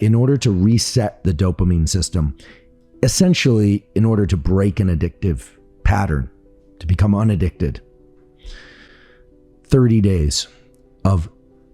in order to reset the dopamine system, essentially in order to break an addictive pattern, to become unaddicted, 30 days of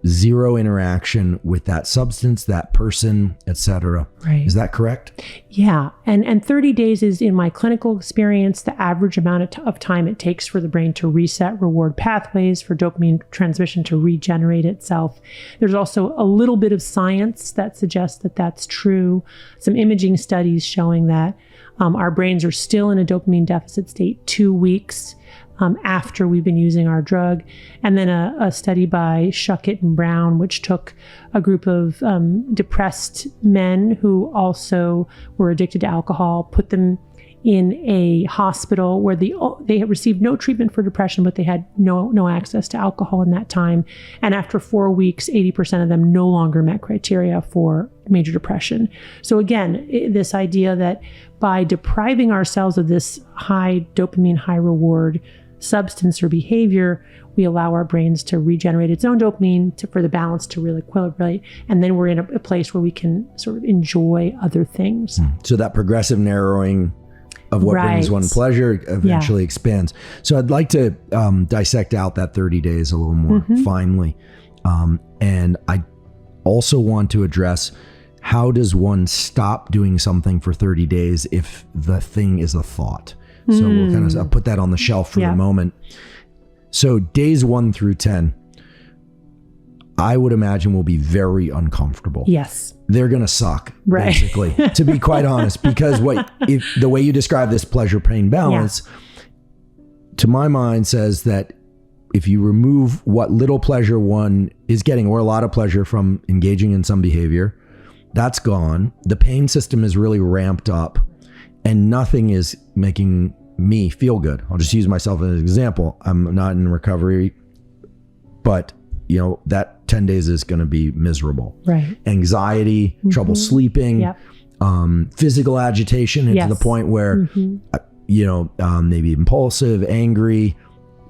zero interaction with that substance, that person, etc. Right. Is that correct? Yeah. And 30 days is, in my clinical experience, the average amount of time it takes for the brain to reset reward pathways, for dopamine transmission to regenerate itself. There's also a little bit of science that suggests that that's true. Some imaging studies showing that our brains are still in a dopamine deficit state 2 weeks after we've been using our drug. And then a study by Schuckett and Brown, which took a group of depressed men who also were addicted to alcohol, put them in a hospital where they had received no treatment for depression, but they had no access to alcohol in that time. And after 4 weeks, 80% of them no longer met criteria for major depression. So again, this idea that by depriving ourselves of this high dopamine, high reward substance or behavior, we allow our brains to regenerate its own dopamine for the balance to really equilibrate. And then we're in a place where we can sort of enjoy other things. So that progressive narrowing of what brings one pleasure eventually expands. So I'd like to dissect out that 30 days a little more finely. And I also want to address, how does one stop doing something for 30 days if the thing is a thought? So we'll kind of I'll put that on the shelf for the moment. So days 1 through 10, I would imagine will be very uncomfortable. Yes. They're going to suck, basically, to be quite honest, because the way you describe this pleasure-pain balance, to my mind, says that if you remove what little pleasure one is getting, or a lot of pleasure from engaging in some behavior, that's gone. The pain system is really ramped up, and nothing is making me feel good. I'll just use myself as an example. I'm not in recovery, but that 10 days is going to be miserable. Right. Anxiety, trouble sleeping, physical agitation, and to the point where, maybe impulsive, angry.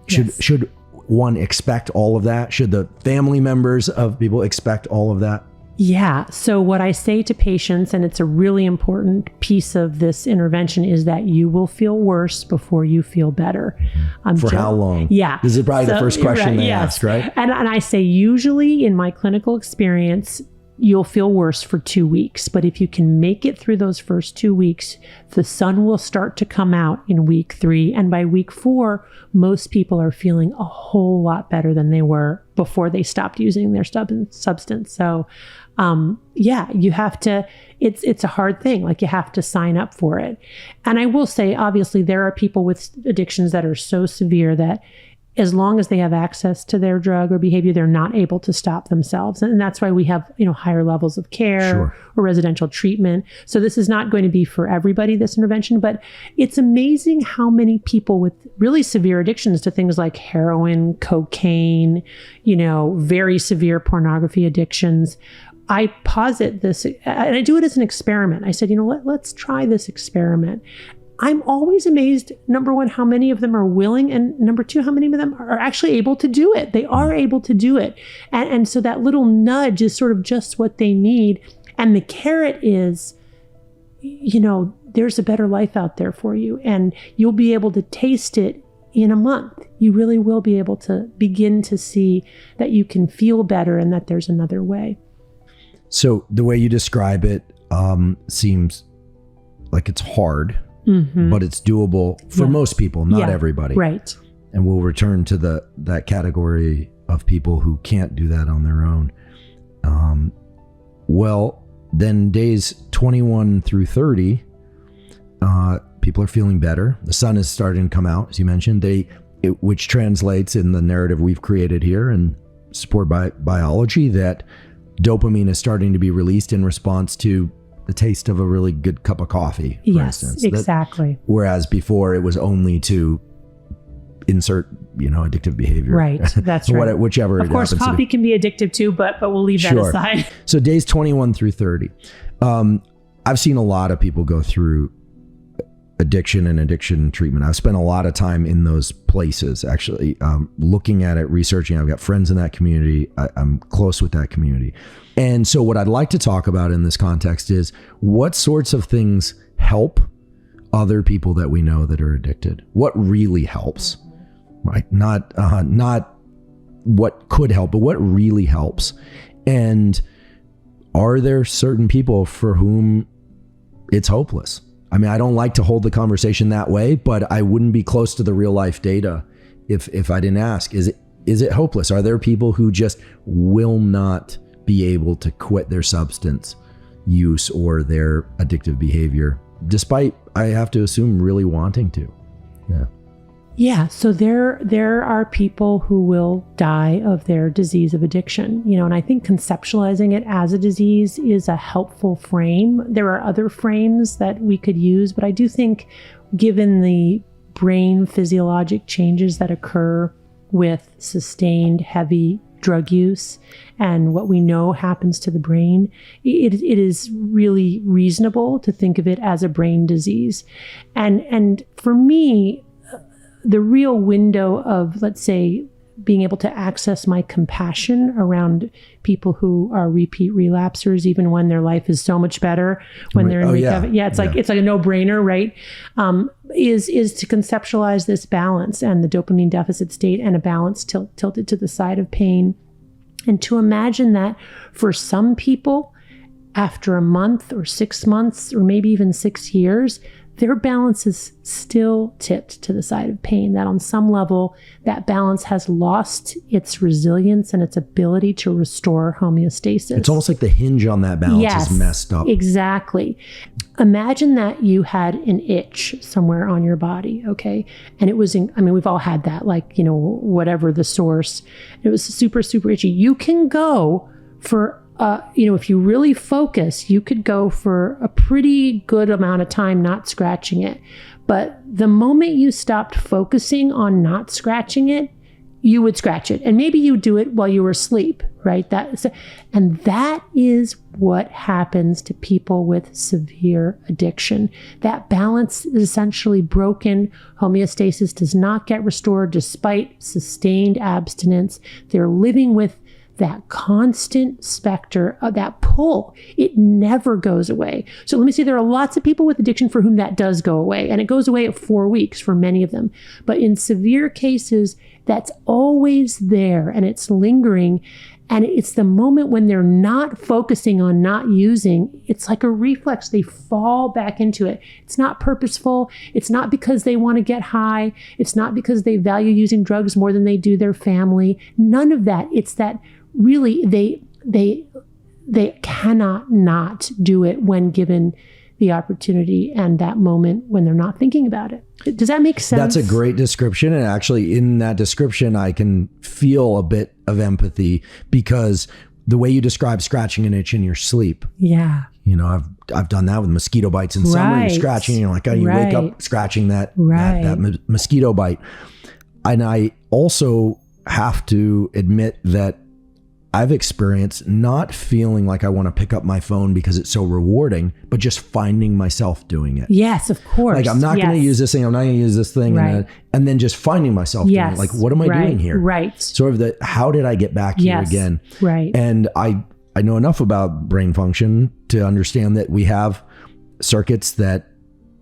Should one expect all of that? Should the family members of people expect all of that? Yeah. So what I say to patients, and it's a really important piece of this intervention, is that you will feel worse before you feel better. For how long? Yeah. This is probably the first question they ask, right? And I say, usually in my clinical experience, you'll feel worse for 2 weeks. But if you can make it through those first 2 weeks, the sun will start to come out in week 3. And by week 4, most people are feeling a whole lot better than they were before they stopped using their substance. So you have to, it's a hard thing. Like, you have to sign up for it. And I will say, obviously, there are people with addictions that are so severe that as long as they have access to their drug or behavior, they're not able to stop themselves. And that's why we have, higher levels of care or residential treatment. So this is not going to be for everybody, this intervention, but it's amazing how many people with really severe addictions to things like heroin, cocaine, very severe pornography addictions. I posit this, and I do it as an experiment. I said, let's try this experiment. I'm always amazed, number one, how many of them are willing, and number two, how many of them are actually able to do it. They are able to do it. And so that little nudge is sort of just what they need. And the carrot is, there's a better life out there for you, and you'll be able to taste it in a month. You really will be able to begin to see that you can feel better and that there's another way. So the way you describe it seems like it's hard. But it's doable for most people, not everybody. Right. And we'll return to that category of people who can't do that on their own. Then days 21 through 30, people are feeling better. The sun is starting to come out, as you mentioned, which translates in the narrative we've created here and supported by biology, that dopamine is starting to be released in response to the taste of a really good cup of coffee, for instance. Yes, exactly. Whereas before it was only to insert, addictive behavior. Right, that's right. Whichever. Of course, coffee can be addictive too, but we'll leave that aside. So days 21 through 30. I've seen a lot of people go through addiction and addiction treatment. I've spent a lot of time in those places, actually, looking at it, researching. I've got friends in that community. I'm close with that community. And so what I'd like to talk about in this context is what sorts of things help other people that we know that are addicted. What really helps, right? Not what could help, but what really helps. And are there certain people for whom it's hopeless? I mean, I don't like to hold the conversation that way, but I wouldn't be close to the real life data if I didn't ask, is it hopeless? Are there people who just will not be able to quit their substance use or their addictive behavior, despite, I have to assume, really wanting to? Yeah. Yeah, so there are people who will die of their disease of addiction, and I think conceptualizing it as a disease is a helpful frame. There are other frames that we could use, but I do think, given the brain physiologic changes that occur with sustained heavy drug use and what we know happens to the brain, it is really reasonable to think of it as a brain disease. And for me, the real window of, let's say, being able to access my compassion around people who are repeat relapsers, even when their life is so much better, when they're in recovery. Yeah, it's like a no-brainer, right? Is to conceptualize this balance and the dopamine deficit state and a balance tilted to the side of pain. And to imagine that for some people, after a month or 6 months or maybe even 6 years, their balance is still tipped to the side of pain, that on some level, that balance has lost its resilience and its ability to restore homeostasis. It's almost like the hinge on that balance is messed up. Exactly. Imagine that you had an itch somewhere on your body, okay? And it was, we've all had that, whatever the source. It was super, super itchy. You can go for if you really focus, you could go for a pretty good amount of time not scratching it. But the moment you stopped focusing on not scratching it, you would scratch it. And maybe you do it while you were asleep, right? And that is what happens to people with severe addiction. That balance is essentially broken. Homeostasis does not get restored despite sustained abstinence. They're living with that constant specter of that pull. It never goes away. So let me say there are lots of people with addiction for whom that does go away, and it goes away at 4 weeks for many of them. But in severe cases, that's always there and it's lingering. And it's the moment when they're not focusing on not using, it's like a reflex. They fall back into it. It's not purposeful. It's not because they want to get high. It's not because they value using drugs more than they do their family. None of that. It's that really they cannot not do it when given the opportunity and that moment when they're not thinking about it. Does that make sense? That's a great description. And actually in that description, I can feel a bit of empathy because the way you describe scratching an itch in your sleep. Yeah. I've done that with mosquito bites in summer. You're scratching, and you're like, you wake up scratching that mosquito bite. And I also have to admit that I've experienced not feeling like I want to pick up my phone because it's so rewarding, but just finding myself doing it. Yes, of course. Like, I'm not going to use this thing. I'm not going to use this thing. Right. And then just finding myself doing it. Like, what am I doing here? Right. Sort of how did I get back here again? Right. And I know enough about brain function to understand that we have circuits that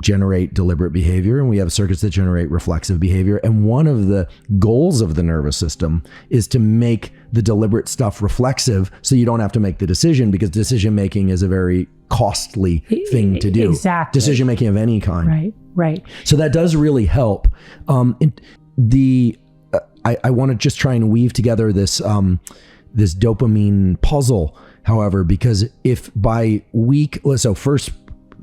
generate deliberate behavior and we have circuits that generate reflexive behavior. And one of the goals of the nervous system is to make the deliberate stuff reflexive so you don't have to make the decision, because decision making is a very costly thing to do. Exactly. Decision making of any kind. Right. So that does really help. I want to just try and weave together this this dopamine puzzle, however, because if by week, so first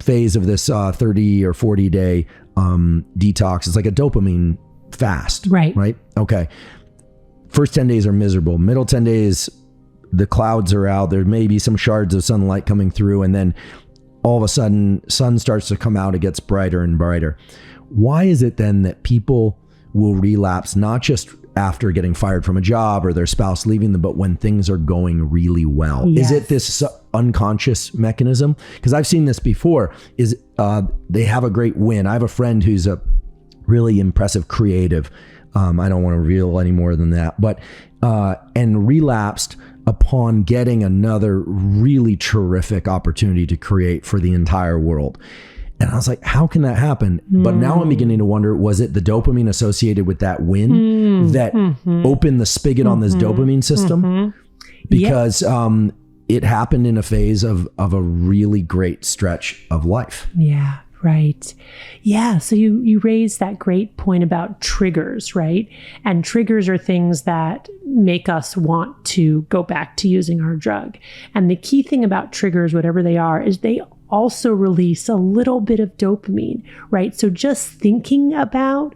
phase of this 30 or 40 day detox, it's like a dopamine fast. Right. Okay. First 10 days are miserable. Middle 10 days, the clouds are out. There may be some shards of sunlight coming through. And then all of a sudden, sun starts to come out. It gets brighter and brighter. Why is it then that people will relapse, not just after getting fired from a job or their spouse leaving them, but when things are going really well? Yes. Is it this unconscious mechanism, because I've seen this before, is they have a great win. I have a friend who's a really impressive creative. I don't want to reveal any more than that, but and relapsed upon getting another really terrific opportunity to create for the entire world. And I was like, how can that happen? But now I'm beginning to wonder, was it the dopamine associated with that win that opened the spigot on this dopamine system? Because it happened in a phase of a really great stretch of life. Yeah. Right. Yeah. So you raised that great point about triggers, right? And triggers are things that make us want to go back to using our drug. And the key thing about triggers, whatever they are, is they also release a little bit of dopamine, right? So just thinking about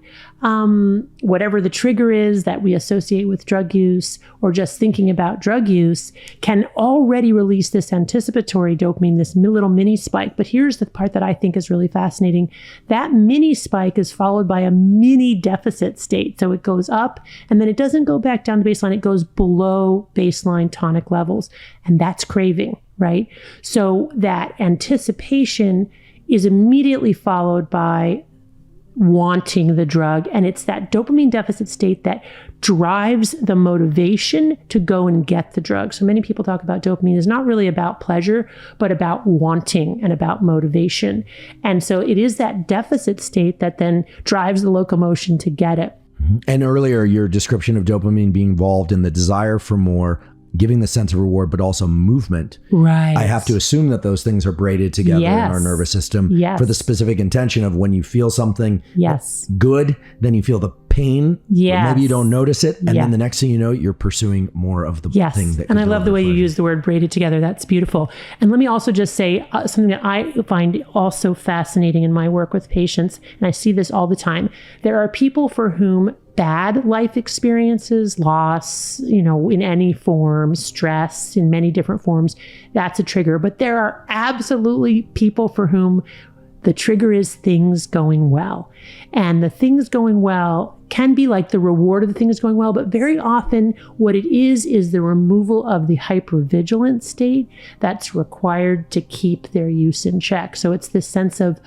whatever the trigger is that we associate with drug use, or just thinking about drug use, can already release this anticipatory dopamine, this little mini spike. But here's the part that I think is really fascinating. That mini spike is followed by a mini deficit state. So it goes up and then it doesn't go back down to baseline. It goes below baseline tonic levels. And that's craving, right? So that anticipation is immediately followed by wanting the drug. And it's that dopamine deficit state that drives the motivation to go and get the drug. So many people talk about dopamine is not really about pleasure, but about wanting and about motivation. And so it is that deficit state that then drives the locomotion to get it. And earlier, your description of dopamine being involved in the desire for more, giving the sense of reward, but also movement. Right. I have to assume that those things are braided together in our nervous system for the specific intention of when you feel something good, then you feel the pain. Yes. Maybe you don't notice it. And then the next thing you know, you're pursuing more of the thing that. And I love the way you use the word braided together. That's beautiful. And let me also just say something that I find also fascinating in my work with patients. And I see this all the time. There are people for whom bad life experiences, loss, in any form, stress in many different forms, that's a trigger. But there are absolutely people for whom the trigger is things going well. And the things going well can be like the reward of the things going well, but very often what it is the removal of the hypervigilant state that's required to keep their use in check. So it's this sense of,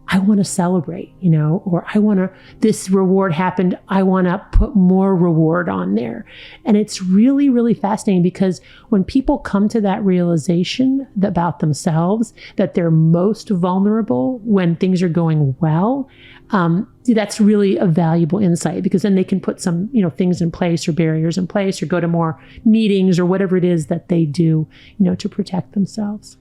I want to celebrate, or this reward happened. I want to put more reward on there. And it's really, really fascinating because when people come to that realization about themselves, that they're most vulnerable when things are going well, that's really a valuable insight, because then they can put some, things in place or barriers in place or go to more meetings or whatever it is that they do, to protect themselves.